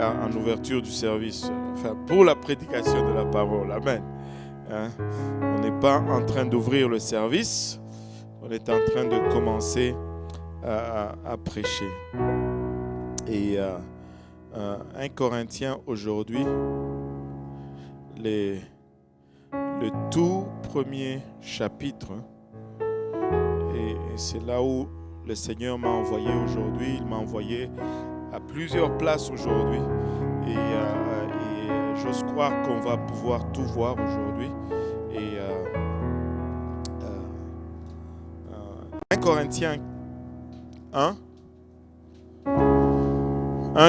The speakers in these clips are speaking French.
en ouverture du service, enfin pour la prédication de la parole. Amen. On n'est pas en train d'ouvrir le service, on est en train de commencer à prêcher. Et 1 Corinthiens aujourd'hui, le tout premier chapitre, et c'est là où le Seigneur m'a envoyé aujourd'hui. Il m'a envoyé à plusieurs places aujourd'hui et j'ose croire qu'on va pouvoir tout voir aujourd'hui. Et 1 Corinthiens 1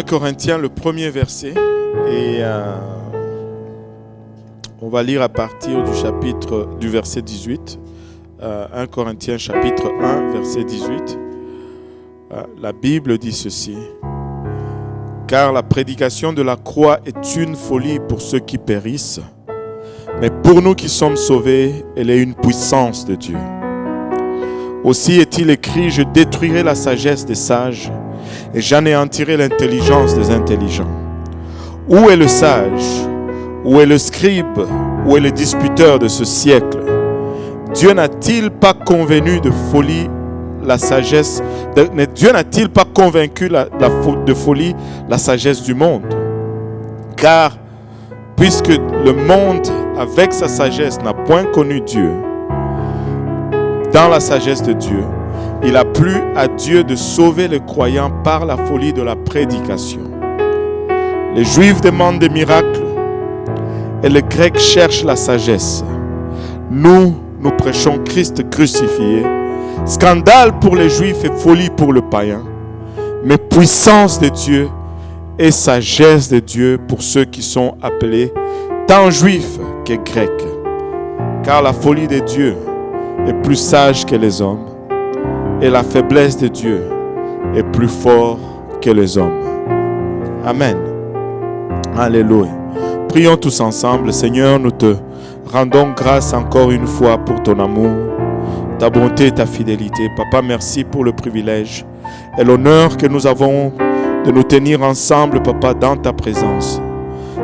Corinthiens, le premier verset, et on va lire à partir du verset 18. 1 Corinthiens chapitre 1 verset 18. La Bible dit ceci: car la prédication de la croix est une folie pour ceux qui périssent, mais pour nous qui sommes sauvés, elle est une puissance de Dieu. Aussi est-il écrit: je détruirai la sagesse des sages et j'anéantirai l'intelligence des intelligents. Où est le sage? Où est le scribe? Où est le disputeur de ce siècle? Dieu n'a-t-il pas convenu de folie la sagesse Dieu n'a-t-il pas convaincu de folie la sagesse du monde? Car puisque le monde avec sa sagesse n'a point connu Dieu, dans la sagesse de Dieu, il a plu à Dieu de sauver les croyants par la folie de la prédication. Les Juifs demandent des miracles et les Grecs cherchent la sagesse. Nous prêchons Christ crucifié, scandale pour les Juifs et folie pour le païen, mais puissance de Dieu et sagesse de Dieu pour ceux qui sont appelés tant Juifs que Grecs. Car la folie de Dieu est plus sage que les hommes, et la faiblesse de Dieu est plus forte que les hommes. Amen. Alléluia. Prions tous ensemble. Seigneur, nous te rendons grâce encore une fois pour ton amour, ta bonté et ta fidélité. Papa, merci pour le privilège et l'honneur que nous avons de nous tenir ensemble, Papa, dans ta présence.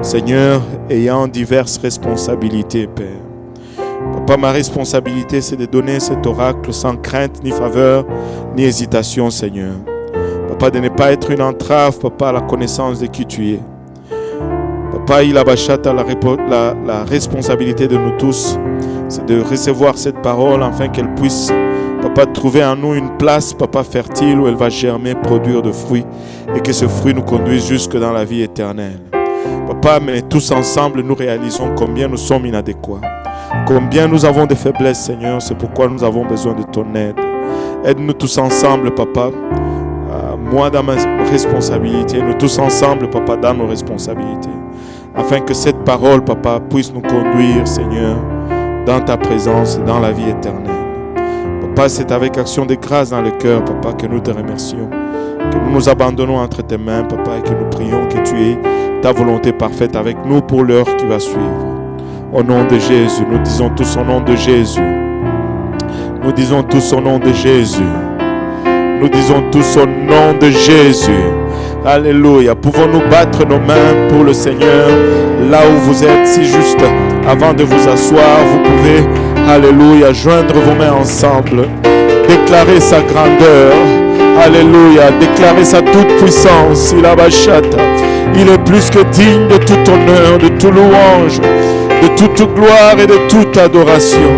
Seigneur, ayant diverses responsabilités, Père. Papa, ma responsabilité, c'est de donner cet oracle sans crainte, ni faveur, ni hésitation, Seigneur. Papa, de ne pas être une entrave, Papa, à la connaissance de qui tu es. Papa, il a la responsabilité de nous tous, c'est de recevoir cette parole afin qu'elle puisse, Papa, trouver en nous une place, Papa, fertile où elle va germer, produire de fruits et que ce fruit nous conduise jusque dans la vie éternelle. Papa, mais tous ensemble, nous réalisons combien nous sommes inadéquats, combien nous avons des faiblesses, Seigneur. C'est pourquoi nous avons besoin de ton aide. Aide-nous tous ensemble, Papa, moi dans ma responsabilité, nous tous ensemble, Papa, dans nos responsabilités, afin que cette parole, Papa, puisse nous conduire, Seigneur, dans ta présence, dans la vie éternelle. Papa, c'est avec action de grâce dans le cœur, Papa, que nous te remercions, que nous nous abandonnons entre tes mains, Papa, et que nous prions que tu aies ta volonté parfaite avec nous pour l'heure qui va suivre. Au nom de Jésus, nous disons tous au nom de Jésus. Nous disons tous au nom de Jésus. Nous disons tous au nom de Jésus. Alléluia. Pouvons-nous battre nos mains pour le Seigneur là où vous êtes, si juste avant de vous asseoir, vous pouvez, alléluia, joindre vos mains ensemble, déclarer sa grandeur, alléluia, déclarer sa toute puissance. Il est plus que digne de tout honneur, de tout louange, de toute gloire et de toute adoration.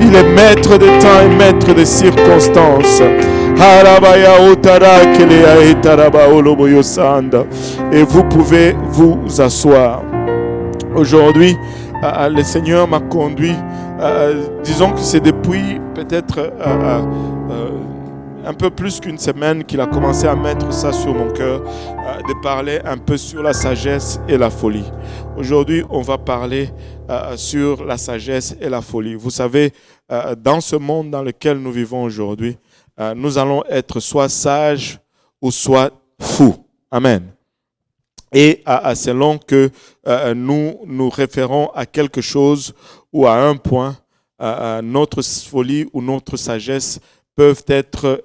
Il est maître des temps et maître des circonstances. Et vous pouvez vous asseoir. Aujourd'hui, le Seigneur m'a conduit, disons que c'est depuis peut-être un peu plus qu'une semaine qu'il a commencé à mettre ça sur mon cœur, de parler un peu sur la sagesse et la folie. Aujourd'hui, on va parler sur la sagesse et la folie. Vous savez, dans ce monde dans lequel nous vivons aujourd'hui, nous allons être soit sages ou soit fous. Amen. Et selon que nous nous référons à quelque chose ou à un point, notre folie ou notre sagesse peuvent être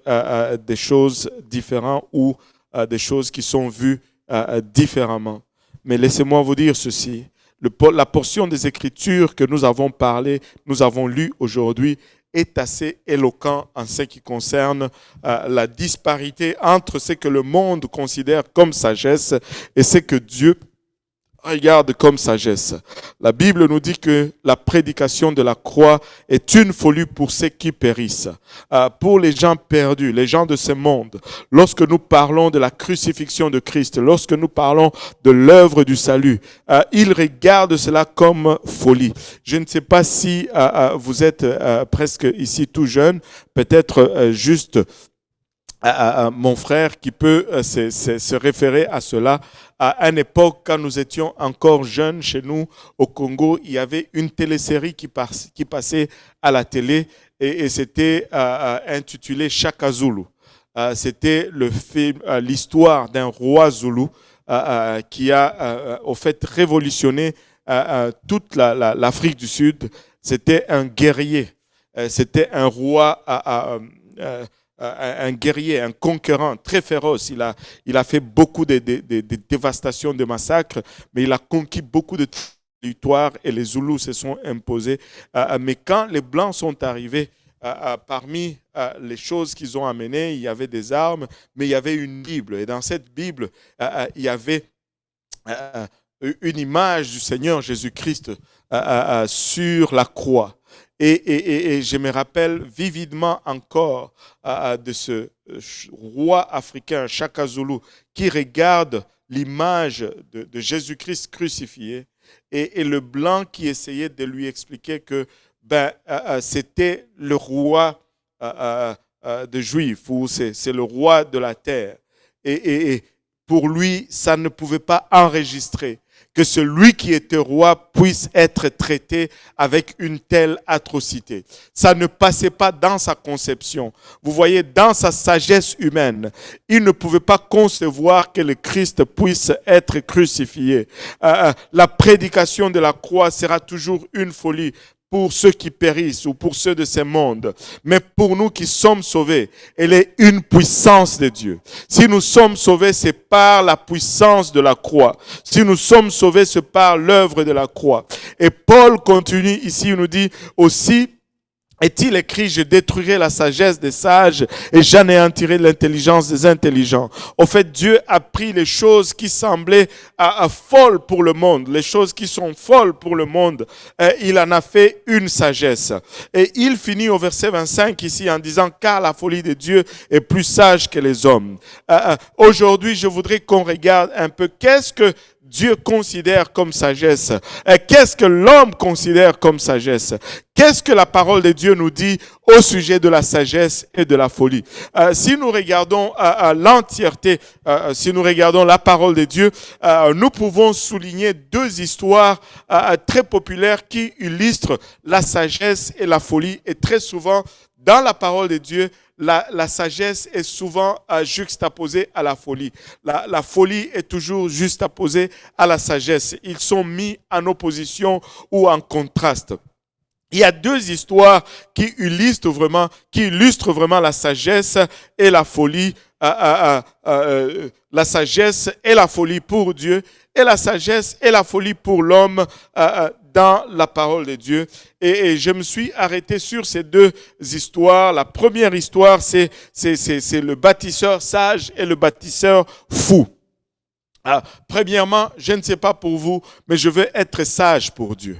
des choses différentes ou des choses qui sont vues différemment. Mais laissez-moi vous dire ceci. La portion des Écritures que nous avons parlé, nous avons lu aujourd'hui, est assez éloquent en ce qui concerne la disparité entre ce que le monde considère comme sagesse et ce que Dieu regarde comme sagesse. La Bible nous dit que la prédication de la croix est une folie pour ceux qui périssent, pour les gens perdus, les gens de ce monde. Lorsque nous parlons de la crucifixion de Christ, lorsque nous parlons de l'œuvre du salut, ils regardent cela comme folie. Je ne sais pas si vous êtes presque ici tout jeune, peut-être juste mon frère qui peut se référer à cela. À une époque, quand nous étions encore jeunes chez nous au Congo, il y avait une télésérie qui passait à la télé et c'était intitulé Shaka Zulu. C'était le film, l'histoire d'un roi zoulou qui a au fait révolutionné toute l'Afrique du Sud. C'était un guerrier, c'était un roi un guerrier, un conquérant très féroce. Il a fait beaucoup de dévastations, de massacres, mais il a conquis beaucoup de territoires et les Zoulous se sont imposés. Mais quand les Blancs sont arrivés, parmi les choses qu'ils ont amenées, il y avait des armes, mais il y avait une Bible. Et dans cette Bible, il y avait une image du Seigneur Jésus-Christ sur la croix. Et je me rappelle vividement encore de ce roi africain, Shaka Zulu, qui regarde l'image de Jésus-Christ crucifié et le blanc qui essayait de lui expliquer que c'était le roi de Juifs, ou c'est le roi de la terre. Et pour lui, ça ne pouvait pas enregistrer que celui qui était roi puisse être traité avec une telle atrocité. Ça ne passait pas dans sa conception. Vous voyez, dans sa sagesse humaine, il ne pouvait pas concevoir que le Christ puisse être crucifié. La prédication de la croix sera toujours une folie pour ceux qui périssent ou pour ceux de ce monde. Mais pour nous qui sommes sauvés, elle est une puissance de Dieu. Si nous sommes sauvés, c'est par la puissance de la croix. Si nous sommes sauvés, c'est par l'œuvre de la croix. Et Paul continue ici, il nous dit aussi, est-il écrit, je détruirai la sagesse des sages et j'anéantirai l'intelligence des intelligents. Au fait, Dieu a pris les choses qui semblaient folles pour le monde, les choses qui sont folles pour le monde, il en a fait une sagesse. Et il finit au verset 25 ici en disant, car la folie de Dieu est plus sage que les hommes. Aujourd'hui, je voudrais qu'on regarde un peu qu'est-ce que Dieu considère comme sagesse. Qu'est-ce que l'homme considère comme sagesse? Qu'est-ce que la parole de Dieu nous dit au sujet de la sagesse et de la folie? Si nous regardons l'entièreté, si nous regardons la parole de Dieu, nous pouvons souligner deux histoires très populaires qui illustrent la sagesse et la folie. Et très souvent, dans la parole de Dieu, la sagesse est souvent juxtaposée à la folie. La folie est toujours juxtaposée à la sagesse. Ils sont mis en opposition ou en contraste. Il y a deux histoires qui illustrent vraiment la sagesse et la folie. La sagesse et la folie pour Dieu et la sagesse et la folie pour l'homme dans la parole de Dieu. Et je me suis arrêté sur ces deux histoires. La première histoire, c'est le bâtisseur sage et le bâtisseur fou. Premièrement, je ne sais pas pour vous, mais je veux être sage pour Dieu.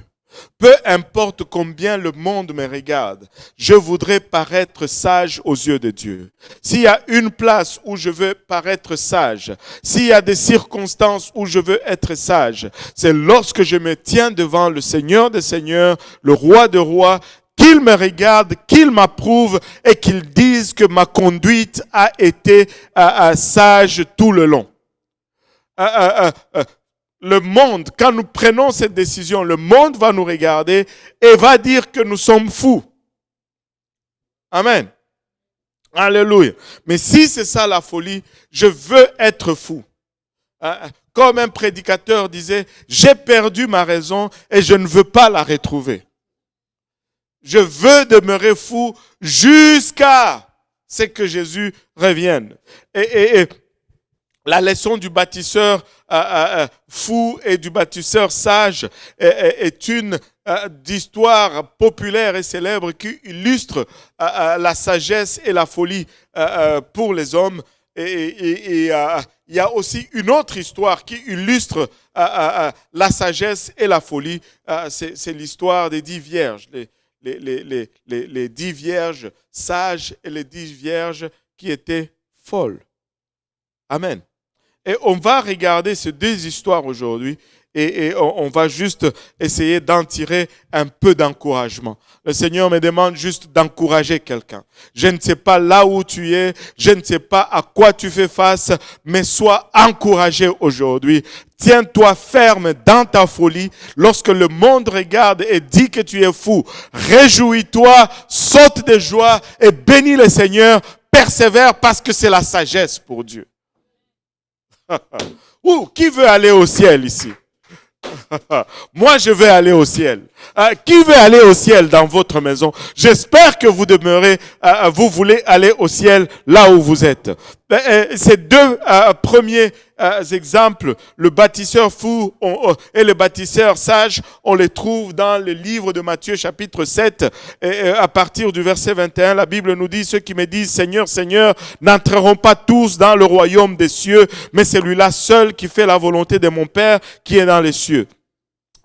Peu importe combien le monde me regarde, je voudrais paraître sage aux yeux de Dieu. S'il y a une place où je veux paraître sage, s'il y a des circonstances où je veux être sage, c'est lorsque je me tiens devant le Seigneur des Seigneurs, le Roi des Rois, qu'il me regarde, qu'il m'approuve et qu'il dise que ma conduite a été sage tout le long. Le monde, quand nous prenons cette décision, le monde va nous regarder et va dire que nous sommes fous. Amen. Alléluia. Mais si c'est ça la folie, je veux être fou. Comme un prédicateur disait, j'ai perdu ma raison et je ne veux pas la retrouver. Je veux demeurer fou jusqu'à ce que Jésus revienne. Et La leçon du bâtisseur fou et du bâtisseur sage est une d'histoire populaire et célèbre qui illustre la sagesse et la folie pour les hommes. Et il y a aussi une autre histoire qui illustre la sagesse et la folie. C'est l'histoire des 10 vierges, les 10 vierges sages et les 10 vierges qui étaient folles. Amen. Et on va regarder ces deux histoires aujourd'hui et on va juste essayer d'en tirer un peu d'encouragement. Le Seigneur me demande juste d'encourager quelqu'un. Je ne sais pas là où tu es, je ne sais pas à quoi tu fais face, mais sois encouragé aujourd'hui. Tiens-toi ferme dans ta folie. Lorsque le monde regarde et dit que tu es fou, réjouis-toi, saute de joie et bénis le Seigneur. Persévère parce que c'est la sagesse pour Dieu. Qui veut aller au ciel ici? Moi, je vais aller au ciel. Qui veut aller au ciel dans votre maison? J'espère que vous demeurez, vous voulez aller au ciel là où vous êtes. Ces deux premiers exemples, le bâtisseur fou et le bâtisseur sage, on les trouve dans le livre de Matthieu chapitre 7. Et à partir du verset 21, la Bible nous dit, ceux qui me disent Seigneur, Seigneur, n'entreront pas tous dans le royaume des cieux, mais celui-là seul qui fait la volonté de mon Père qui est dans les cieux.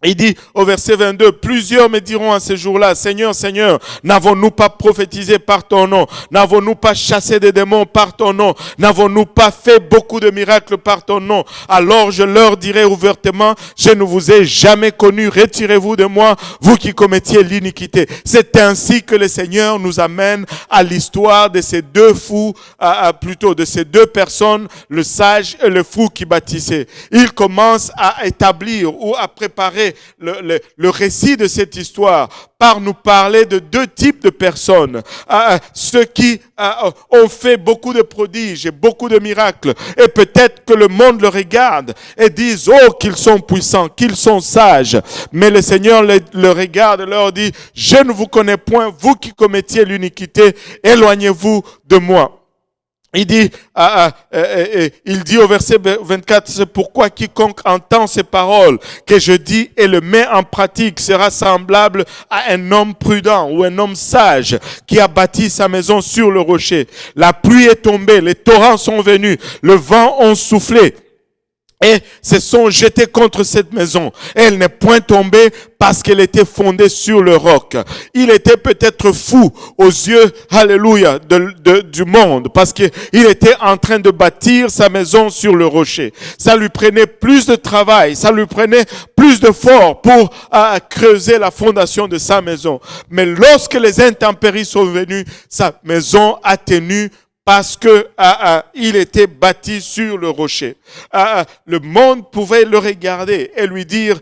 Il dit au verset 22, plusieurs me diront à ce jour-là, Seigneur, Seigneur, n'avons-nous pas prophétisé par ton nom? N'avons-nous pas chassé des démons par ton nom? N'avons-nous pas fait beaucoup de miracles par ton nom? Alors je leur dirai ouvertement, je ne vous ai jamais connu, retirez-vous de moi, vous qui commettiez l'iniquité. C'est ainsi que le Seigneur nous amène à l'histoire de ces deux fous, plutôt de ces deux personnes, le sage et le fou qui bâtissaient. Il commence à établir ou à préparer le récit de cette histoire par nous parler de deux types de personnes. Ceux qui ont fait beaucoup de prodiges et beaucoup de miracles. Et peut-être que le monde le regarde et disent, oh, qu'ils sont puissants, qu'ils sont sages. Mais le Seigneur le regarde et leur dit, je ne vous connais point, vous qui commettiez l'iniquité, éloignez-vous de moi. Il dit au verset 24, c'est pourquoi quiconque entend ces paroles que je dis et le met en pratique sera semblable à un homme prudent ou un homme sage qui a bâti sa maison sur le rocher. La pluie est tombée, les torrents sont venus, le vent a soufflé. Et se sont jetés contre cette maison. Et elle n'est point tombée parce qu'elle était fondée sur le roc. Il était peut-être fou aux yeux, alléluia, du monde. Parce qu'il était en train de bâtir sa maison sur le rocher. Ça lui prenait plus de travail. Ça lui prenait plus d'efforts pour creuser la fondation de sa maison. Mais lorsque les intempéries sont venues, sa maison a tenu parce que il était bâti sur le rocher. Le monde pouvait le regarder et lui dire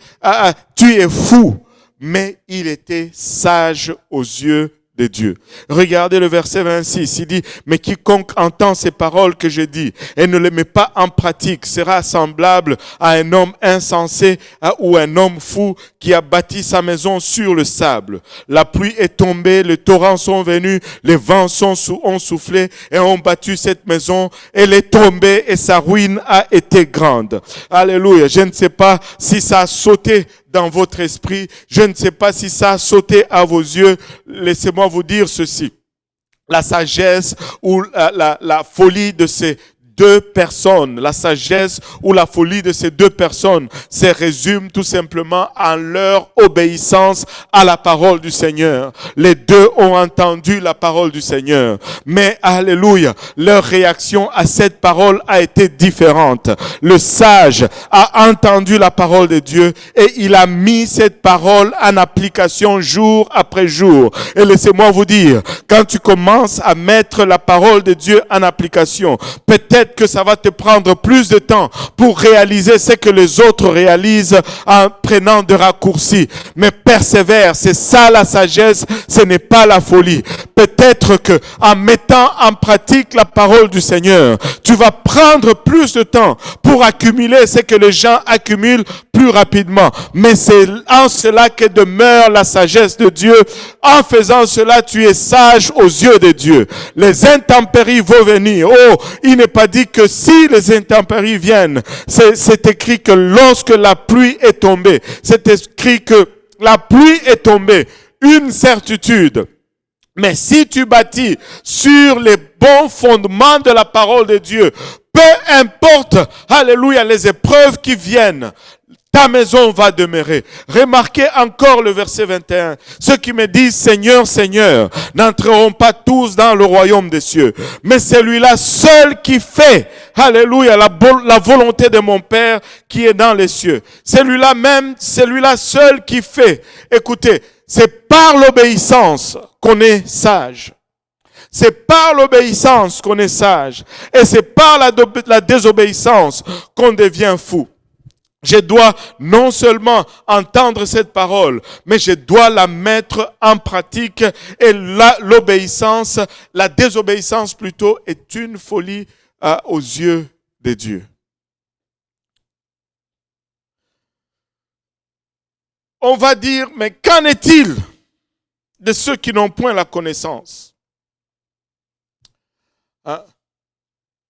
tu es fou, mais il était sage aux yeux de Dieu. Regardez le verset 26, il dit, mais quiconque entend ces paroles que je dis et ne les met pas en pratique sera semblable à un homme insensé ou un homme fou qui a bâti sa maison sur le sable. La pluie est tombée, les torrents sont venus, les vents ont soufflé et ont battu cette maison. Elle est tombée et sa ruine a été grande. Alléluia. Je ne sais pas si ça a sauté dans votre esprit. Je ne sais pas si ça a sauté à vos yeux. Laissez-moi vous dire ceci. La sagesse ou la folie de ces deux personnes, la sagesse ou la folie de ces deux personnes se résume tout simplement en leur obéissance à la parole du Seigneur. Les deux ont entendu la parole du Seigneur, mais alléluia, leur réaction à cette parole a été différente. Le sage a entendu la parole de Dieu et il a mis cette parole en application jour après jour. Et laissez-moi vous dire, quand tu commences à mettre la parole de Dieu en application, peut-être que ça va te prendre plus de temps pour réaliser ce que les autres réalisent en prenant de raccourcis. Mais persévère, c'est ça la sagesse, ce n'est pas la folie. Peut-être que en mettant en pratique la parole du Seigneur, tu vas prendre plus de temps pour accumuler ce que les gens accumulent plus rapidement. Mais c'est en cela que demeure la sagesse de Dieu. En faisant cela, tu es sage aux yeux de Dieu. Les intempéries vont venir. Oh, il n'est pas dit que si les intempéries viennent, c'est écrit que lorsque la pluie est tombée, c'est écrit que la pluie est tombée, une certitude. Mais si tu bâtis sur les bons fondements de la parole de Dieu, peu importe, alléluia, les épreuves qui viennent, ta maison va demeurer. Remarquez encore le verset 21. Ceux qui me disent Seigneur, Seigneur, n'entreront pas tous dans le royaume des cieux. Mais celui-là seul qui fait, alléluia, la volonté de mon Père qui est dans les cieux. Celui-là même, celui-là seul qui fait. Écoutez, c'est par l'obéissance qu'on est sage. C'est par l'obéissance qu'on est sage. Et c'est par la désobéissance qu'on devient fou. Je dois non seulement entendre cette parole, mais je dois la mettre en pratique. Et l'obéissance, la désobéissance plutôt, est une folie aux yeux de Dieu. On va dire, mais qu'en est-il de ceux qui n'ont point la connaissance?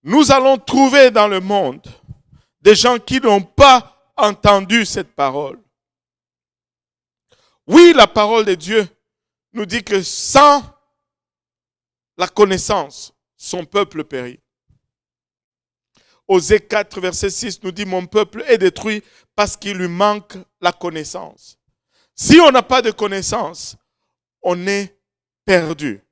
Nous allons trouver dans le monde des gens qui n'ont pas entendu cette parole. Oui, la parole de Dieu nous dit que sans la connaissance, son peuple périt. Osée 4, verset 6 nous dit, mon peuple est détruit parce qu'il lui manque la connaissance. Si on n'a pas de connaissance, on est perdu.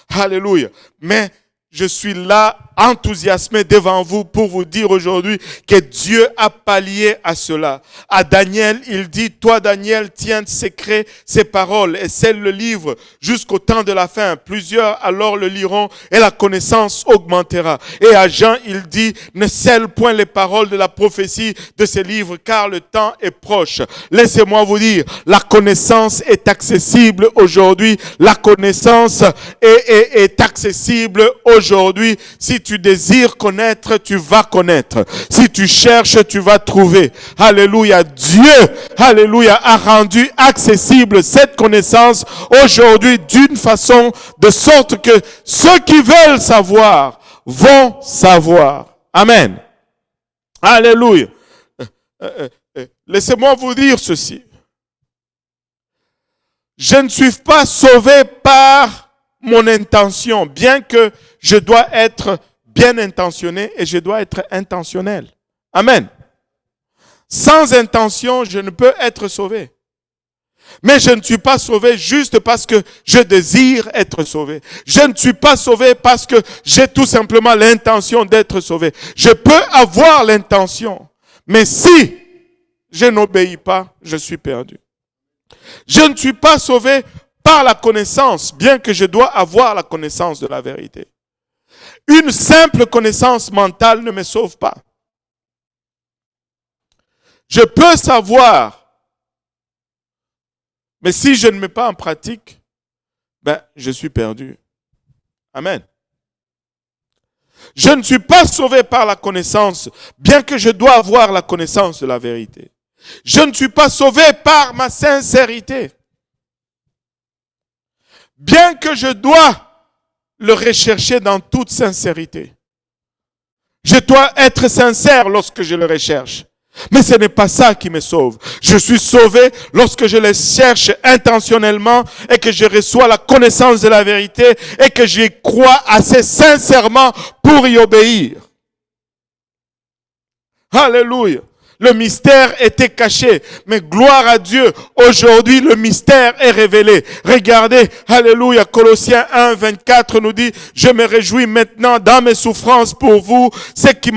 Alléluia. Mais je suis là, enthousiasmé devant vous pour vous dire aujourd'hui que Dieu a pallié à cela. À Daniel, il dit, toi Daniel, tiens secret ces paroles et scelle le livre jusqu'au temps de la fin. Plusieurs alors le liront et la connaissance augmentera. Et à Jean, il dit, ne scelle point les paroles de la prophétie de ces livres car le temps est proche. Laissez-moi vous dire, la connaissance est accessible aujourd'hui. La connaissance est accessible aujourd'hui. Si tu désires connaître, tu vas connaître. Si tu cherches, tu vas trouver. Alléluia. Dieu, alléluia, a rendu accessible cette connaissance aujourd'hui d'une façon de sorte que ceux qui veulent savoir vont savoir. Amen. Alléluia. Laissez-moi vous dire ceci. Je ne suis pas sauvé par mon intention, bien que je dois être bien intentionné et je dois être intentionnel. Amen. Sans intention, je ne peux être sauvé. Mais je ne suis pas sauvé juste parce que je désire être sauvé. Je ne suis pas sauvé parce que j'ai tout simplement l'intention d'être sauvé. Je peux avoir l'intention, mais si je n'obéis pas, je suis perdu. Je ne suis pas sauvé par la connaissance, bien que je dois avoir la connaissance de la vérité. Une simple connaissance mentale ne me sauve pas. Je peux savoir, mais si je ne mets pas en pratique, je suis perdu. Amen. Je ne suis pas sauvé par la connaissance, bien que je dois avoir la connaissance de la vérité. Je ne suis pas sauvé par ma sincérité, bien que je dois le rechercher dans toute sincérité. Je dois être sincère lorsque je le recherche. Mais ce n'est pas ça qui me sauve. Je suis sauvé lorsque je le cherche intentionnellement et que je reçois la connaissance de la vérité et que j'y crois assez sincèrement pour y obéir. Alléluia. Le mystère était caché, mais gloire à Dieu, aujourd'hui le mystère est révélé. Regardez, alléluia, Colossiens 1, 24 nous dit, je me réjouis maintenant dans mes souffrances pour vous, ce qui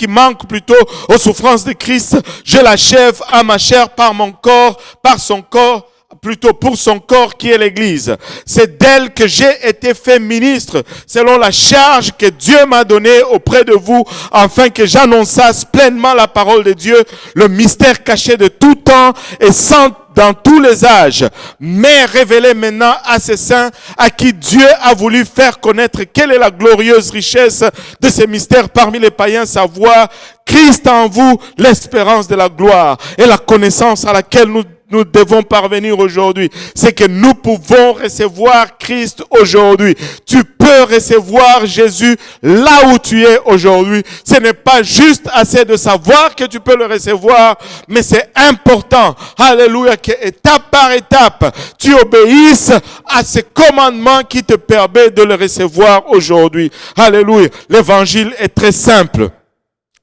manque plutôt aux souffrances de Christ, je l'achève à ma chair par mon corps, par son corps, plutôt pour son corps qui est l'Église. C'est d'elle que j'ai été fait ministre, selon la charge que Dieu m'a donnée auprès de vous, afin que j'annonçasse pleinement la parole de Dieu, le mystère caché de tout temps et sans dans tous les âges, mais révélé maintenant à ses saints, à qui Dieu a voulu faire connaître quelle est la glorieuse richesse de ces mystères parmi les païens, savoir Christ en vous, l'espérance de la gloire et la connaissance à laquelle nous nous devons parvenir aujourd'hui, c'est que nous pouvons recevoir Christ aujourd'hui. Tu peux recevoir Jésus là où tu es aujourd'hui. Ce n'est pas juste assez de savoir que tu peux le recevoir, mais c'est important, alléluia, que étape par étape, tu obéisses à ce commandement qui te permet de le recevoir aujourd'hui. Alléluia. L'évangile est très simple.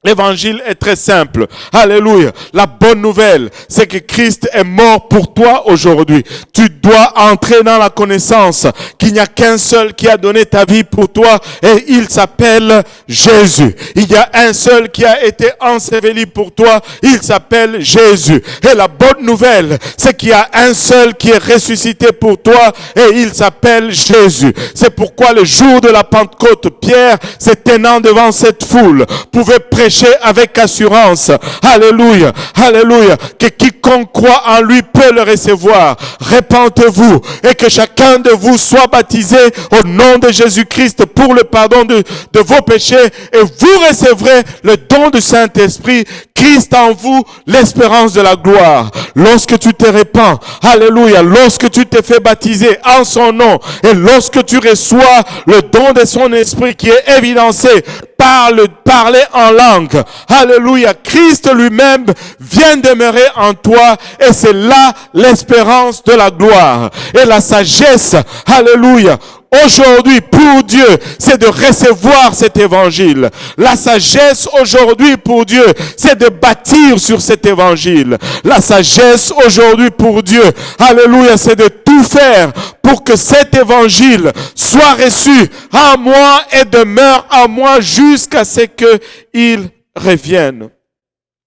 L'évangile est très simple. Alléluia. La bonne nouvelle, c'est que Christ est mort pour toi aujourd'hui. Tu dois entrer dans la connaissance qu'il n'y a qu'un seul qui a donné ta vie pour toi et il s'appelle Jésus. Il y a un seul qui a été enseveli pour toi. Il s'appelle Jésus. Et la bonne nouvelle, c'est qu'il y a un seul qui est ressuscité pour toi et il s'appelle Jésus. C'est pourquoi le jour de la Pentecôte, Pierre, se tenant devant cette foule, pouvait prêcher avec assurance, alléluia, alléluia, que quiconque croit en lui peut le recevoir. Répentez-vous et que chacun de vous soit baptisé au nom de Jésus-Christ pour le pardon de vos péchés et vous recevrez le don du Saint-Esprit. Christ en vous, l'espérance de la gloire. Lorsque tu te répands, alléluia, lorsque tu te fais baptiser en son nom et lorsque tu reçois le don de son esprit qui est évidencé par le parler en langue, alléluia, Christ lui-même vient demeurer en toi et c'est là l'espérance de la gloire. Et la sagesse, alléluia, aujourd'hui, pour Dieu, c'est de recevoir cet évangile. La sagesse aujourd'hui pour Dieu, c'est de bâtir sur cet évangile. La sagesse aujourd'hui pour Dieu, alléluia, c'est de tout faire pour que cet évangile soit reçu en moi et demeure en moi jusqu'à ce qu'il revienne.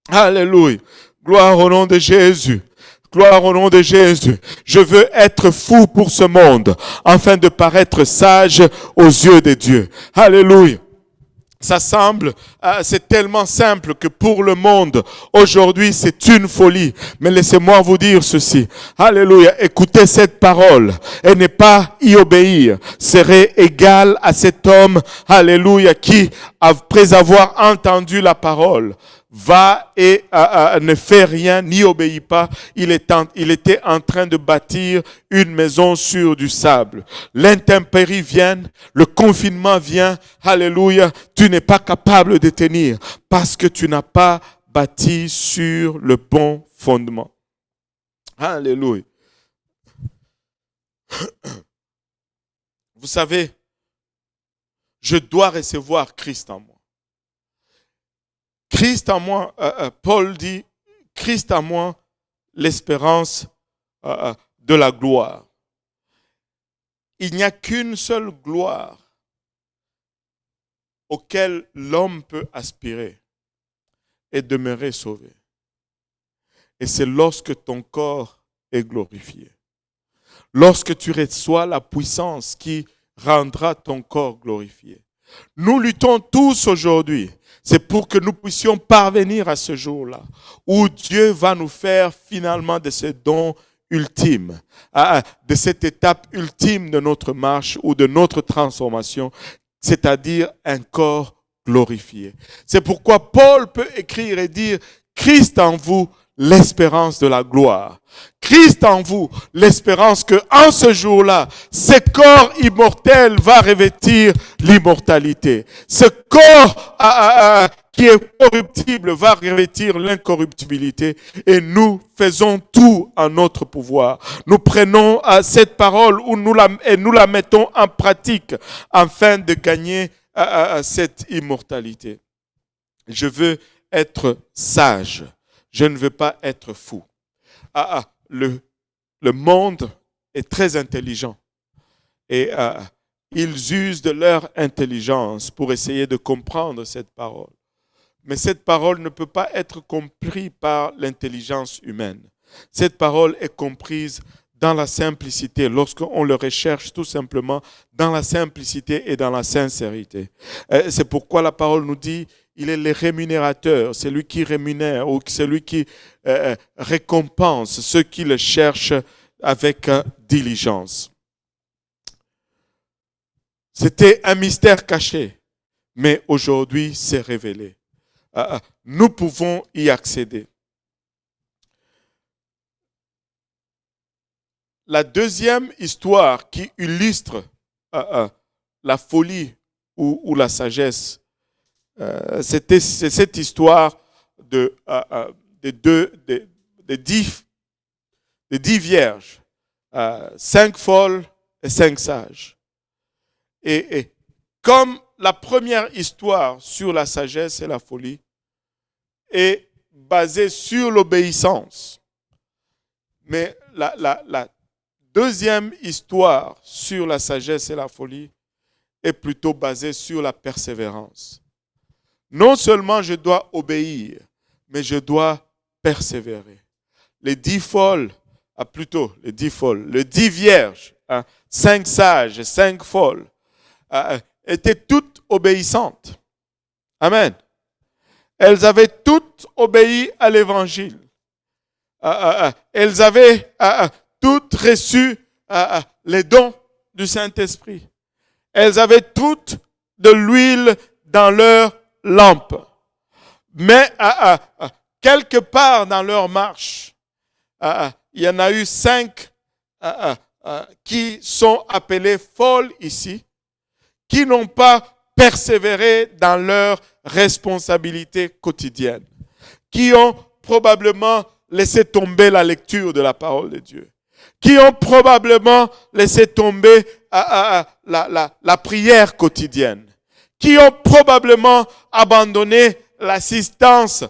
Alléluia. Gloire au nom de Jésus. Gloire au nom de Jésus. Je veux être fou pour ce monde, afin de paraître sage aux yeux de Dieu. Alléluia. Ça semble, c'est tellement simple que pour le monde, aujourd'hui, c'est une folie. Mais laissez-moi vous dire ceci. Alléluia. Écoutez cette parole et ne pas y obéir serait égal à cet homme, alléluia, qui, après avoir entendu la parole, va et ne fait rien, n'y obéit pas. Il était en train de bâtir une maison sur du sable. L'intempérie vient, le confinement vient, alléluia, tu n'es pas capable de tenir parce que tu n'as pas bâti sur le bon fondement. Alléluia. Vous savez, je dois recevoir Christ en moi. Christ en moi, Paul dit, Christ en moi, l'espérance de la gloire. Il n'y a qu'une seule gloire auquel l'homme peut aspirer et demeurer sauvé. Et c'est lorsque ton corps est glorifié. Lorsque tu reçois la puissance qui rendra ton corps glorifié. Nous luttons tous aujourd'hui. C'est pour que nous puissions parvenir à ce jour-là, où Dieu va nous faire finalement de ce don ultime, de cette étape ultime de notre marche ou de notre transformation, c'est-à-dire un corps glorifié. C'est pourquoi Paul peut écrire et dire « Christ en vous, l'espérance de la gloire. » Christ en vous, l'espérance que en ce jour-là, ce corps immortel va revêtir l'immortalité. Ce corps qui est corruptible va revêtir l'incorruptibilité et nous faisons tout en notre pouvoir. Nous prenons cette parole et nous la mettons en pratique afin de gagner cette immortalité. Je veux être sage. Je ne veux pas être fou. Le monde est très intelligent et ils usent de leur intelligence pour essayer de comprendre cette parole. Mais cette parole ne peut pas être comprise par l'intelligence humaine. Cette parole est comprise dans la simplicité, lorsqu'on le recherche tout simplement dans la simplicité et dans la sincérité. C'est pourquoi la parole nous dit il est le rémunérateur, celui qui rémunère ou celui qui récompense ceux qui le cherchent avec diligence. C'était un mystère caché, mais aujourd'hui c'est révélé. Nous pouvons y accéder. la deuxième histoire qui illustre la folie ou la sagesse, c'est cette histoire de 10 vierges, 5 folles et 5 sages. Et comme la première histoire sur la sagesse et la folie est basée sur l'obéissance, mais la deuxième histoire sur la sagesse et la folie est plutôt basée sur la persévérance. Non seulement je dois obéir, mais je dois persévérer. Les 10 folles, les 10 vierges, 5 sages et 5 folles, étaient toutes obéissantes. Amen. Elles avaient toutes obéi à l'évangile. Elles avaient toutes reçu les dons du Saint-Esprit. Elles avaient toutes de l'huile dans leur lampe. Mais quelque part dans leur marche, il y en a eu 5 qui sont appelées folles ici, qui n'ont pas persévéré dans leur responsabilité quotidienne, qui ont probablement laissé tomber la lecture de la parole de Dieu, qui ont probablement laissé tomber la prière quotidienne, qui ont probablement abandonné l'assistance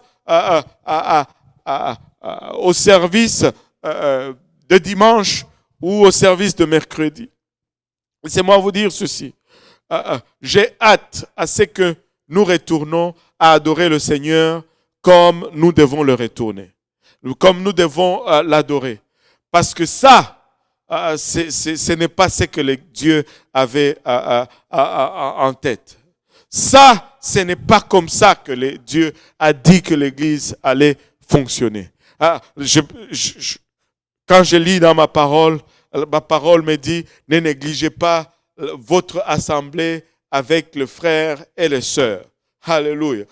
au service de dimanche ou au service de mercredi. Laissez-moi vous dire ceci. J'ai hâte à ce que nous retournons à adorer le Seigneur comme nous devons le retourner, comme nous devons l'adorer. Parce que ça, ce n'est pas ce que Dieu avait en tête. Ça, ce n'est pas comme ça que Dieu a dit que l'Église allait fonctionner. Quand je lis dans ma parole me dit, ne négligez pas votre assemblée avec les frères et les sœurs. Alléluia.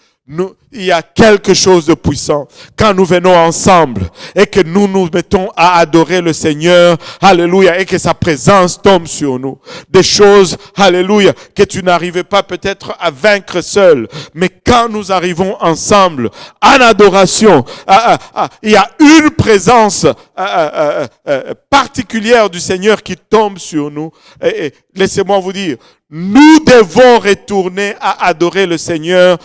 Il y a quelque chose de puissant quand nous venons ensemble et que nous nous mettons à adorer le Seigneur, alléluia, et que sa présence tombe sur nous. Des choses, alléluia, que tu n'arrivais pas peut-être à vaincre seul, mais quand nous arrivons ensemble en adoration, il y a une présence particulière du Seigneur qui tombe sur nous. Et laissez-moi vous dire, nous devons retourner à adorer le Seigneur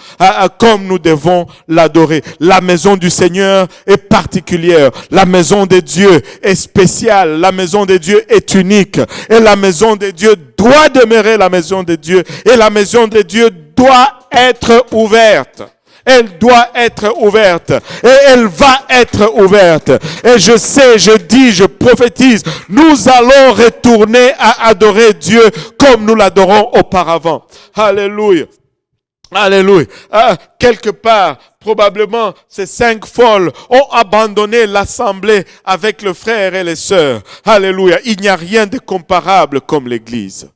comme nous devons l'adorer. La maison du Seigneur est particulière. La maison de Dieu est spéciale. La maison de Dieu est unique. Et la maison de Dieu doit demeurer la maison de Dieu. Et la maison de Dieu doit être ouverte. Elle doit être ouverte et elle va être ouverte. Et je sais, je dis, je prophétise, nous allons retourner à adorer Dieu comme nous l'adorons auparavant. Alléluia. Alléluia. Quelque part, probablement, ces 5 folles ont abandonné l'assemblée avec le frère et les sœurs. Alléluia. Il n'y a rien de comparable comme l'Église.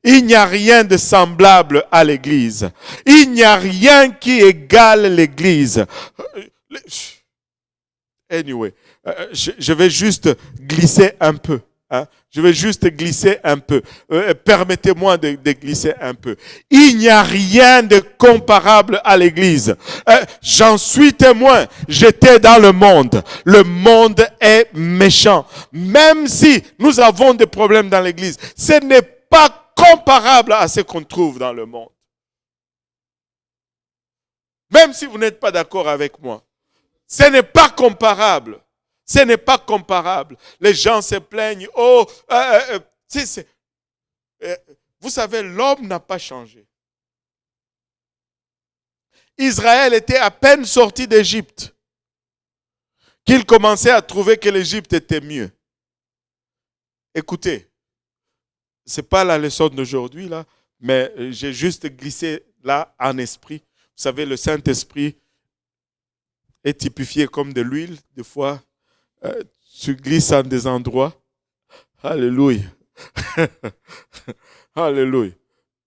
Il n'y a rien de semblable à l'Église. Il n'y a rien qui égale l'Église. Anyway, je vais juste glisser un peu. Je vais juste glisser un peu. Permettez-moi de glisser un peu. Il n'y a rien de comparable à l'Église. J'en suis témoin. J'étais dans le monde. Le monde est méchant. Même si nous avons des problèmes dans l'Église, ce n'est pas comparable à ce qu'on trouve dans le monde. Même si vous n'êtes pas d'accord avec moi, ce n'est pas comparable. Ce n'est pas comparable. Les gens se plaignent. Vous savez, l'homme n'a pas changé. Israël était à peine sorti d'Égypte qu'il commençait à trouver que l'Égypte était mieux. Écoutez, ce n'est pas la leçon d'aujourd'hui, là, mais j'ai juste glissé là en esprit. Vous savez, le Saint-Esprit est typifié comme de l'huile. Des fois, tu glisses en des endroits. Alléluia. Alléluia.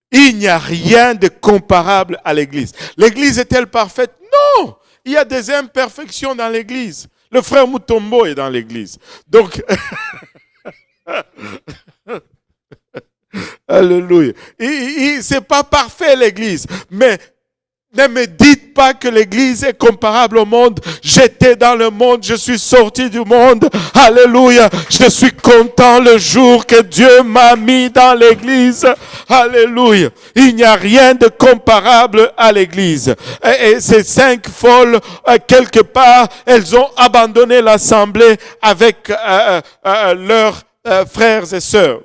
Il n'y a rien de comparable à l'Église. L'Église est-elle parfaite? Non! Il y a des imperfections dans l'Église. Le frère Mutombo est dans l'Église. Donc, Alléluia. C'est pas parfait l'église, mais ne me dites pas que l'église est comparable au monde. J'étais dans le monde, je suis sorti du monde. Alléluia. Je suis content le jour que Dieu m'a mis dans l'église. Alléluia. Il n'y a rien de comparable à l'église. Et ces 5 folles, quelque part, elles ont abandonné l'assemblée avec leurs frères et sœurs.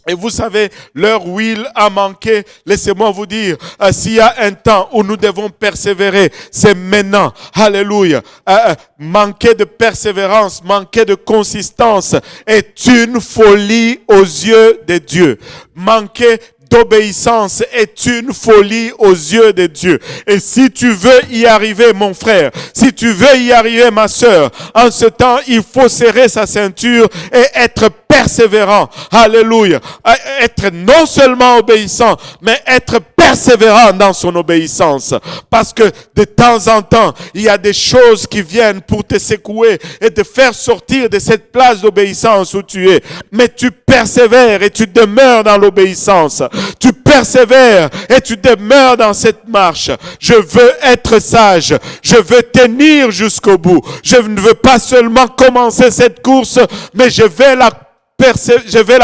Et vous savez, leur huile a manqué. Laissez-moi vous dire, s'il y a un temps où nous devons persévérer, c'est maintenant. Alléluia. Manquer de persévérance, manquer de consistance est une folie aux yeux de Dieu. Manquer d'obéissance est une folie aux yeux de Dieu. Et si tu veux y arriver, mon frère, si tu veux y arriver, ma sœur, en ce temps, il faut serrer sa ceinture et être persévérant. Alléluia. Être non seulement obéissant, mais être persévérant dans son obéissance. Parce que de temps en temps, il y a des choses qui viennent pour te secouer et te faire sortir de cette place d'obéissance où tu es. Mais tu persévères et tu demeures dans l'obéissance. Tu persévères et tu demeures dans cette marche. Je veux être sage. Je veux tenir jusqu'au bout. Je ne veux pas seulement commencer cette course, mais je vais la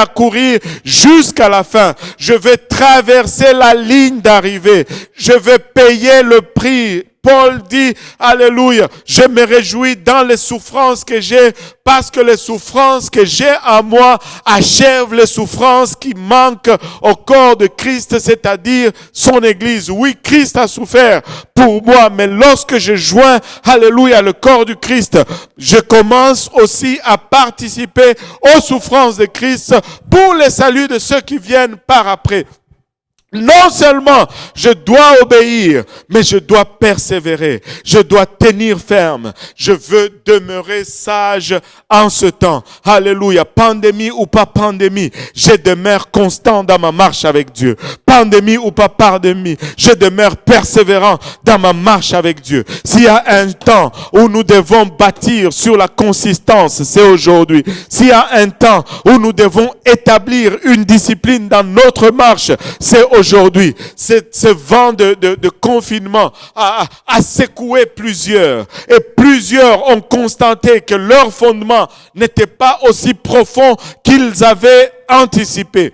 courir jusqu'à la fin. Je vais traverser la ligne d'arrivée. Je vais payer le prix. Paul dit, alléluia, je me réjouis dans les souffrances que j'ai parce que les souffrances que j'ai en moi achèvent les souffrances qui manquent au corps de Christ, c'est-à-dire son Église. Oui, Christ a souffert pour moi, mais lorsque je joins, alléluia, le corps du Christ, je commence aussi à participer aux souffrances de Christ pour le salut de ceux qui viennent par après. Non seulement je dois obéir, mais je dois persévérer. Je dois tenir ferme. Je veux demeurer sage en ce temps. Alléluia. Pandémie ou pas pandémie, je demeure constant dans ma marche avec Dieu. Pandémie ou pas pandémie, je demeure persévérant dans ma marche avec Dieu. S'il y a un temps où nous devons bâtir sur la consistance, c'est aujourd'hui. S'il y a un temps où nous devons établir une discipline dans notre marche, c'est aujourd'hui. Ce vent de confinement a secoué plusieurs. Et plusieurs ont constaté que leur fondement n'était pas aussi profond qu'ils avaient anticipé.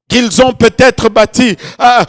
Qu'ils ont peut-être bâti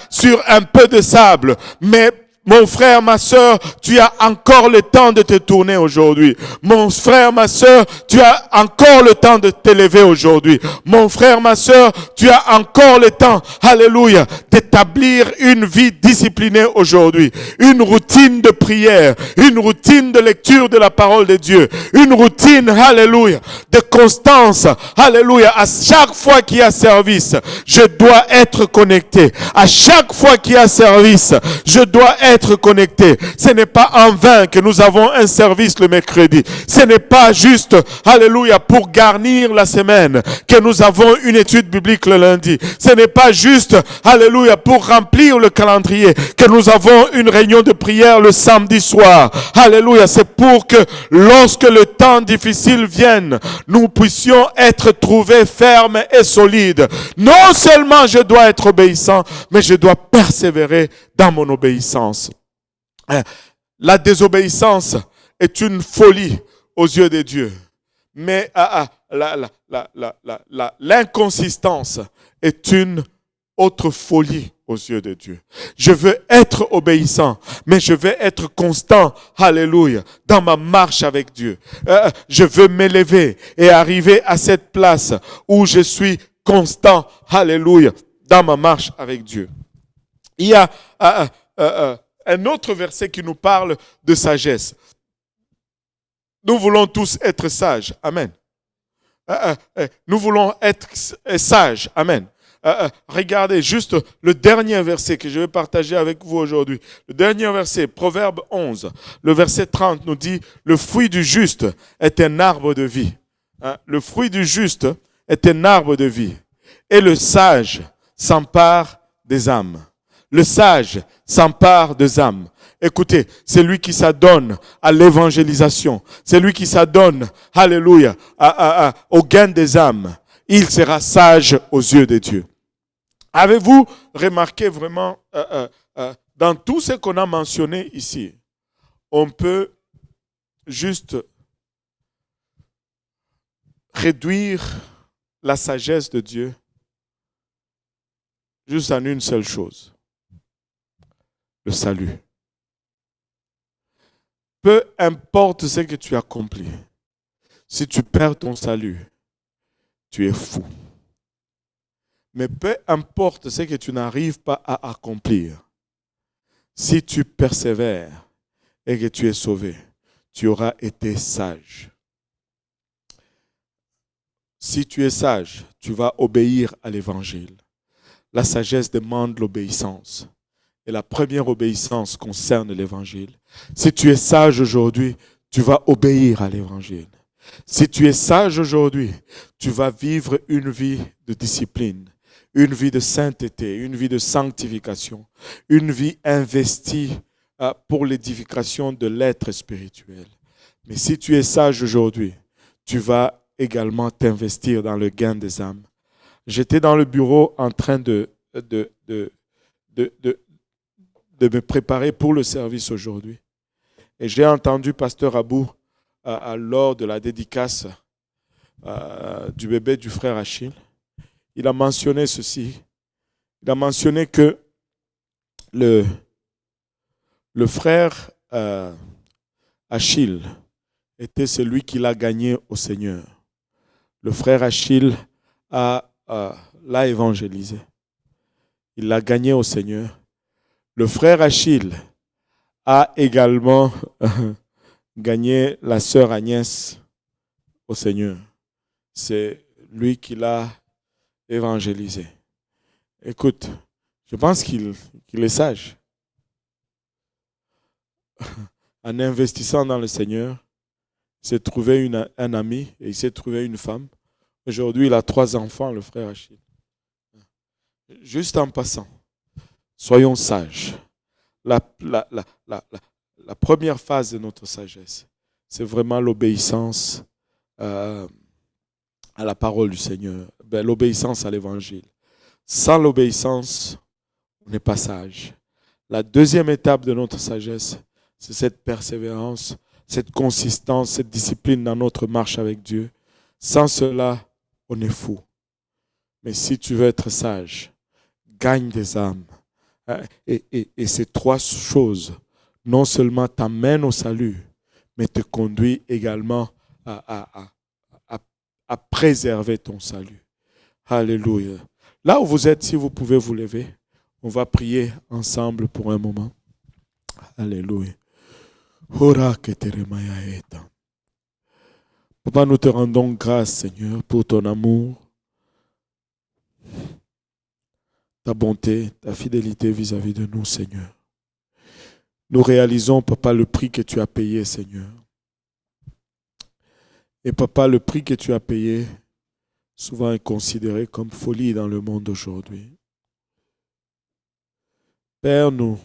sur un peu de sable, mais mon frère, ma sœur, tu as encore le temps de te tourner aujourd'hui. Mon frère, ma sœur, tu as encore le temps de t'élever aujourd'hui. Mon frère, ma sœur, tu as encore le temps, alléluia, d'établir une vie disciplinée aujourd'hui. Une routine de prière, une routine de lecture de la parole de Dieu, une routine, alléluia, de constance, alléluia. À chaque fois qu'il y a service, je dois être connecté. À chaque fois qu'il y a service, je dois être connecté. Ce n'est pas en vain que nous avons un service le mercredi. Ce n'est pas juste, alléluia, pour garnir la semaine que nous avons une étude biblique le lundi. Ce n'est pas juste, alléluia, pour remplir le calendrier que nous avons une réunion de prière le samedi soir. Alléluia, c'est pour que lorsque le temps difficile vienne, nous puissions être trouvés fermes et solides. Non seulement je dois être obéissant, mais je dois persévérer dans mon obéissance. La désobéissance est une folie aux yeux de Dieu. Mais l'inconsistance est une autre folie aux yeux de Dieu. Je veux être obéissant, mais je veux être constant, alléluia, dans ma marche avec Dieu. Je veux m'élever et arriver à cette place où je suis constant, alléluia, dans ma marche avec Dieu. Il y a un autre verset qui nous parle de sagesse. Nous voulons tous être sages. Amen. Nous voulons être sages. Amen. Regardez juste le dernier verset que je vais partager avec vous aujourd'hui. Le dernier verset, Proverbe 11, le verset 30 nous dit « Le fruit du juste est un arbre de vie. » Le fruit du juste est un arbre de vie. Et le sage s'empare des âmes. Le sage s'empare des âmes. Écoutez, c'est lui qui s'adonne à l'évangélisation. C'est lui qui s'adonne, alléluia, au gain des âmes. il sera sage aux yeux de Dieu. Avez-vous remarqué vraiment, dans tout ce qu'on a mentionné ici, on peut juste réduire la sagesse de Dieu juste en une seule chose, le salut. Peu importe ce que tu accomplis, si tu perds ton salut, tu es fou. Mais peu importe ce que tu n'arrives pas à accomplir, si tu persévères et que tu es sauvé, tu auras été sage. Si tu es sage, tu vas obéir à l'évangile. La sagesse demande l'obéissance. Et la première obéissance concerne l'évangile. Si tu es sage aujourd'hui, tu vas obéir à l'évangile. Si tu es sage aujourd'hui, tu vas vivre une vie de discipline, une vie de sainteté, une vie de sanctification, une vie investie pour l'édification de l'être spirituel. Mais si tu es sage aujourd'hui, tu vas également t'investir dans le gain des âmes. J'étais dans le bureau en train de me préparer pour le service aujourd'hui. Et j'ai entendu Pasteur Abou lors de la dédicace du bébé du frère Achille. Il a mentionné ceci. Il a mentionné que le frère Achille était celui qui l'a gagné au Seigneur. Le frère Achille l'a évangélisé. Il l'a gagné au Seigneur. Le frère Achille a également gagné la sœur Agnès au Seigneur. C'est lui qui l'a évangélisé. Écoute, je pense qu'il est sage. En investissant dans le Seigneur, il s'est trouvé un ami et il s'est trouvé une femme. Aujourd'hui, il a 3 enfants, le frère Achille. Juste en passant, soyons sages. La première phase de notre sagesse, c'est vraiment l'obéissance à la parole du Seigneur, l'obéissance à l'évangile. Sans l'obéissance, on n'est pas sage. La deuxième étape de notre sagesse, c'est cette persévérance, cette consistance, cette discipline dans notre marche avec Dieu. Sans cela, on est fou. Mais si tu veux être sage, gagne des âmes. Et ces 3 choses, non seulement t'amènent au salut, mais te conduisent également à préserver ton salut. Alléluia. Là où vous êtes, si vous pouvez vous lever, on va prier ensemble pour un moment. Alléluia. Papa, nous te rendons grâce, Seigneur, pour ton amour, ta bonté, ta fidélité vis-à-vis de nous, Seigneur. Nous réalisons, Papa, le prix que tu as payé, Seigneur. Et Papa, le prix que tu as payé, souvent est considéré comme folie dans le monde d'aujourd'hui. Père, non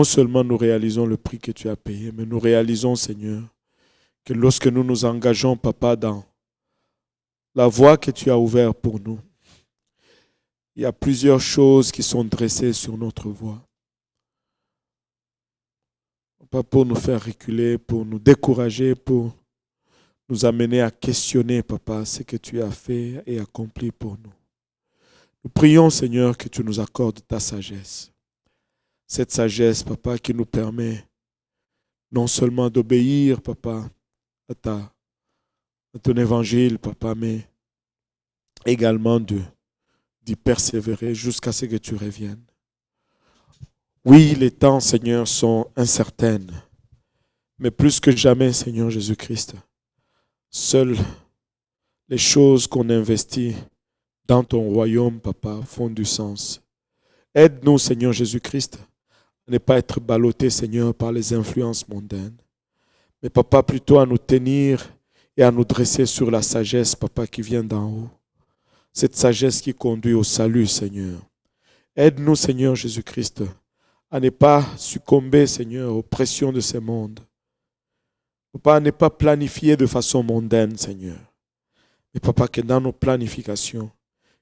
seulement nous réalisons le prix que tu as payé, mais nous réalisons, Seigneur, que lorsque nous nous engageons, Papa, dans la voie que tu as ouverte pour nous, il y a plusieurs choses qui sont dressées sur notre voie. Pas pour nous faire reculer, pour nous décourager, pour nous amener à questionner, Papa, ce que tu as fait et accompli pour nous. Nous prions, Seigneur, que tu nous accordes ta sagesse. Cette sagesse, Papa, qui nous permet non seulement d'obéir, Papa, à ton évangile, Papa, mais également d'y persévérer jusqu'à ce que tu reviennes. Oui, les temps, Seigneur, sont incertains, mais plus que jamais, Seigneur Jésus-Christ, seules les choses qu'on investit dans ton royaume, Papa, font du sens. Aide-nous, Seigneur Jésus-Christ, à ne pas être ballottés, Seigneur, par les influences mondaines, mais Papa, plutôt à nous tenir et à nous dresser sur la sagesse, Papa, qui vient d'en haut. Cette sagesse qui conduit au salut, Seigneur. Aide-nous, Seigneur Jésus-Christ, à ne pas succomber, Seigneur, aux pressions de ce monde. Papa, à ne pas planifier de façon mondaine, Seigneur. Et papa, que dans nos planifications,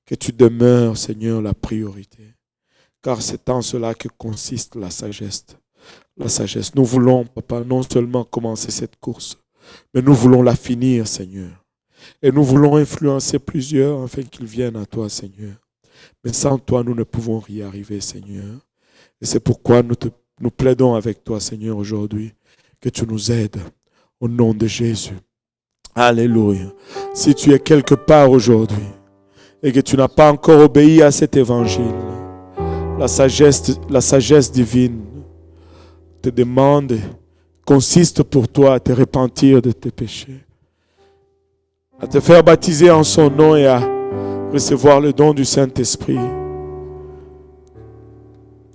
que tu demeures, Seigneur, la priorité. Car c'est en cela que consiste la sagesse. La sagesse. Nous voulons, papa, non seulement commencer cette course, mais nous voulons la finir, Seigneur. Et nous voulons influencer plusieurs afin qu'ils viennent à toi, Seigneur. Mais sans toi, nous ne pouvons y arriver, Seigneur. Et c'est pourquoi nous plaidons avec toi, Seigneur, aujourd'hui, que tu nous aides au nom de Jésus. Alléluia. Si tu es quelque part aujourd'hui et que tu n'as pas encore obéi à cet évangile, la sagesse divine te demande, consiste pour toi à te repentir de tes péchés, à te faire baptiser en son nom et à recevoir le don du Saint-Esprit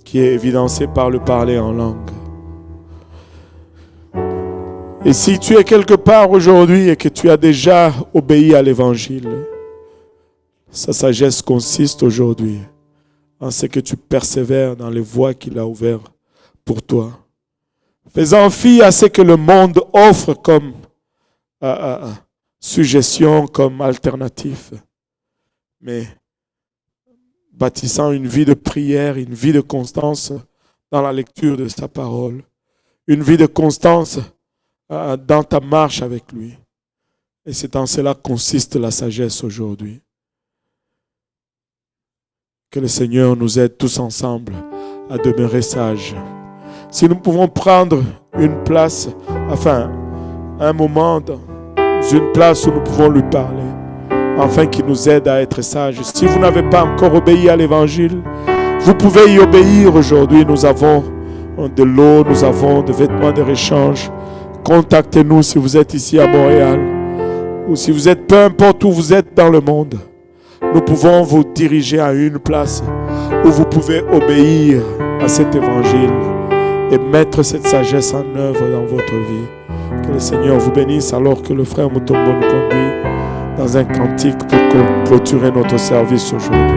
qui est évidencé par le parler en langue. Et si tu es quelque part aujourd'hui et que tu as déjà obéi à l'évangile, sa sagesse consiste aujourd'hui en ce que tu persévères dans les voies qu'il a ouvertes pour toi, faisant fi à ce que le monde offre comme suggestion, comme alternative, mais bâtissant une vie de prière, une vie de constance dans la lecture de sa parole, une vie de constance dans ta marche avec lui. Et c'est en cela consiste la sagesse aujourd'hui. Que le Seigneur nous aide tous ensemble à demeurer sages. Si nous pouvons prendre une place, un moment dans une place où nous pouvons lui parler, afin qu'il nous aide à être sages. Si vous n'avez pas encore obéi à l'évangile, vous pouvez y obéir aujourd'hui. Nous avons de l'eau, nous avons des vêtements de rechange. Contactez-nous si vous êtes ici à Montréal ou si vous êtes peu importe où vous êtes dans le monde. Nous pouvons vous diriger à une place où vous pouvez obéir à cet évangile et mettre cette sagesse en œuvre dans votre vie. Que le Seigneur vous bénisse alors que le frère Mutombo nous conduit dans un cantique pour clôturer notre service aujourd'hui.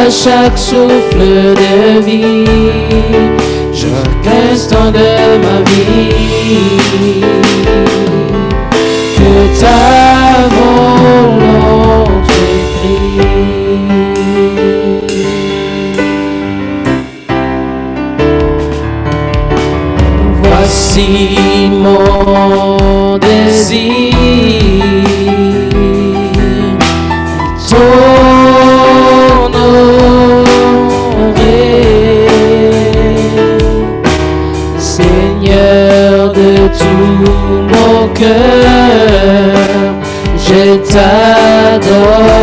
Chaque souffle de vie, chaque instant de ma vie, que ta volonté brille. Voici mon désir, Seigneur de tout mon cœur, je t'adore.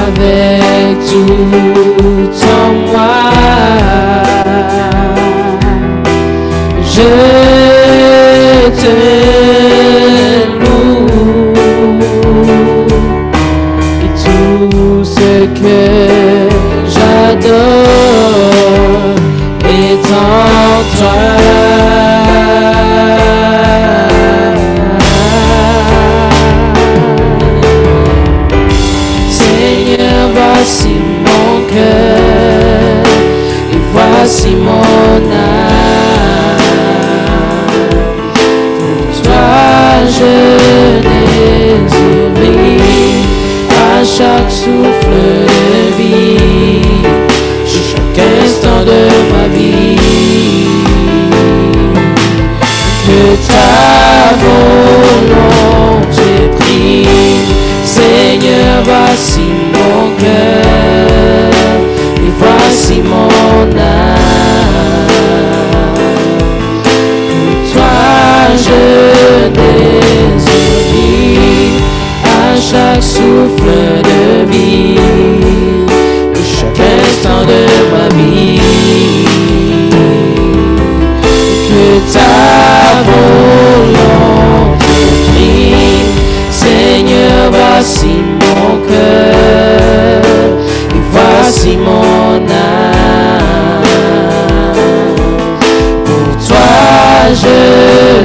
Avec tout en moi, je te loue. Et tout ce que j'adore est en toi. Seigneur, voici mon cœur et voici mon âme. Pour toi je désire à chaque souffle de vie, chaque instant de ma vie. Que ta volonté prie, Seigneur, voici mon cœur et voici mon âme. Pour toi je désire à chaque souffle de vie, chaque instant de ma vie. Que ta volonté prie, Seigneur, voici mon cœur et voici mon âme. Pour toi je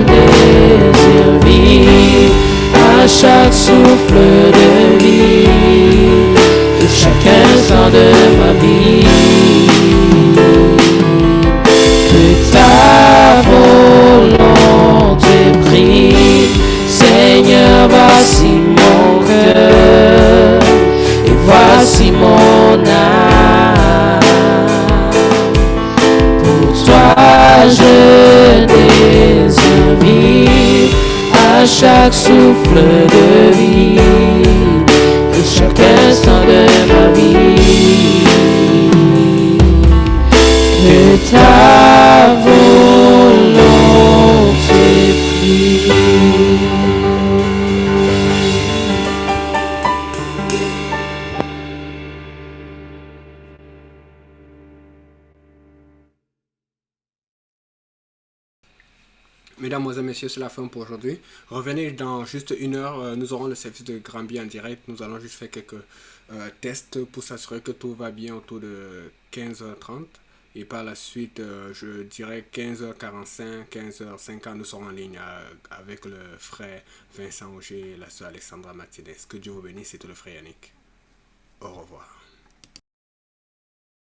désire vivre à chaque souffle de vie, et chaque instant de ma vie. Que ta volonté prie, Seigneur, voici mon cœur et voici mon âme. Pour toi je désire vivre à chaque souffle de vie et chaque instant de ma vie. Que ta volonté prie. Mesdames et messieurs, c'est la fin pour aujourd'hui. Revenez dans juste 1 heure. Nous aurons le service de Granby en direct. Nous allons juste faire quelques tests pour s'assurer que tout va bien autour de 15h30. Et par la suite, je dirais 15h45, 15h50, nous serons en ligne avec le frère Vincent Auger et la sœur Alexandra Martinez. Que Dieu vous bénisse, c'était le frère Yannick. Au revoir.